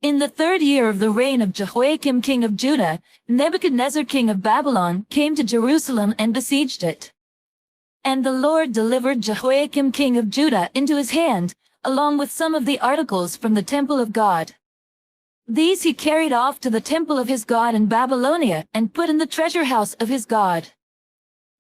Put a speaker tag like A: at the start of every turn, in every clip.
A: In the 3rd year of the reign of Jehoiakim king of Judah, Nebuchadnezzar king of Babylon came to Jerusalem and besieged it. And the Lord delivered Jehoiakim king of Judah into his hand, along with some of the articles from the temple of God. These he carried off to the temple of his God in Babylonia and put in the treasure house of his God.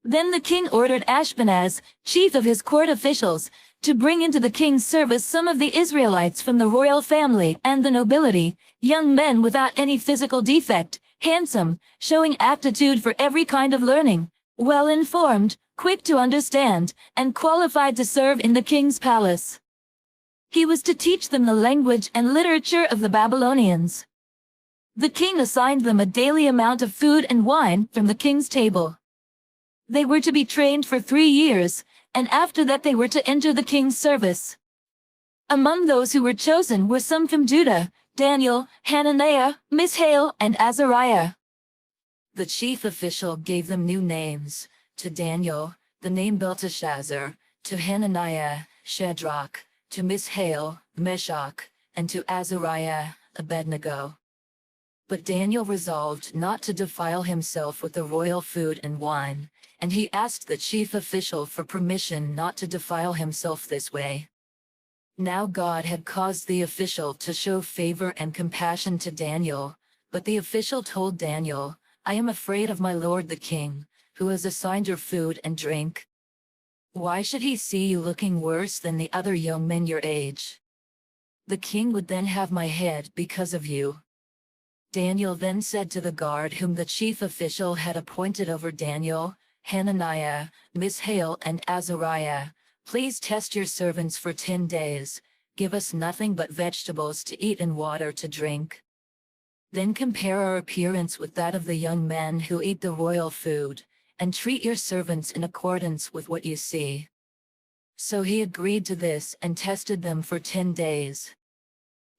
A: Then the king ordered Ashpenaz, chief of his court officials, to bring into the king's service some of the Israelites from the royal family and the nobility, young men without any physical defect, handsome, showing aptitude for every kind of learning, well-informed, quick to understand, and qualified to serve in the king's palace. He was to teach them the language and literature of the Babylonians. The king assigned them a daily amount of food and wine from the king's table. They were to be trained for 3 years, and after that they were to enter the king's service. Among those who were chosen were some from Judah: Daniel, Hananiah, Mishael, and Azariah. The chief official gave them new names: to Daniel, the name Belteshazzar; to Hananiah, Shadrach; to Mishael, Meshach; and to Azariah, Abednego. But Daniel resolved not to defile himself with the royal food and wine, and he asked the chief official for permission not to defile himself this way. Now God had caused the official to show favor and compassion to Daniel, but the official told Daniel, "I am afraid of my lord the king, who has assigned your food and drink. Why should he see you looking worse than the other young men your age? The king would then have my head because of you." Daniel then said to the guard whom the chief official had appointed over Daniel, Hananiah, Mishael, and Azariah, "Please test your servants for 10 days, give us nothing but vegetables to eat and water to drink. Then compare our appearance with that of the young men who eat the royal food, and treat your servants in accordance with what you see." So he agreed to this and tested them for 10 days.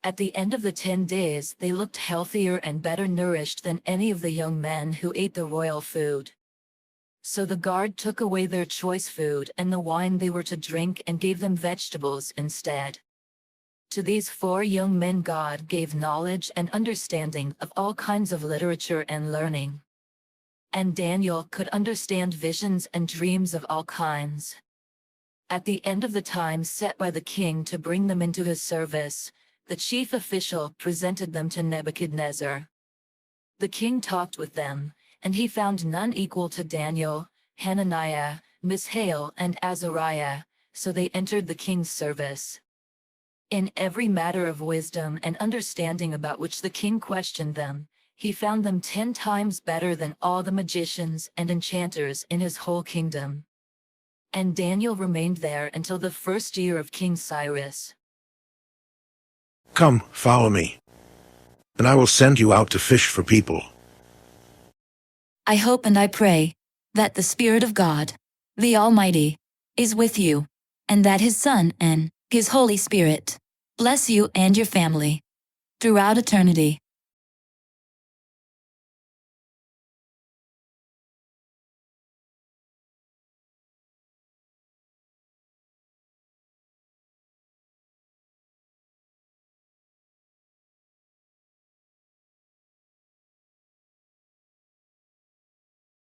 A: At the end of the 10 days they looked healthier and better nourished than any of the young men who ate the royal food. So the guard took away their choice food and the wine they were to drink and gave them vegetables instead. To these 4 young men God gave knowledge and understanding of all kinds of literature and learning. And Daniel could understand visions and dreams of all kinds. At the end of the time set by the king to bring them into his service, the chief official presented them to Nebuchadnezzar. The king talked with them, and he found none equal to Daniel, Hananiah, Mishael, and Azariah, so they entered the king's service. In every matter of wisdom and understanding about which the king questioned them, he found them 10 times better than all the magicians and enchanters in his whole kingdom. And Daniel remained there until the 1st year of King Cyrus.
B: "Come, follow me, and I will send you out to fish for people."
A: I hope and I pray that the Spirit of God, the Almighty, is with you, and that His Son and His Holy Spirit bless you and your family throughout eternity.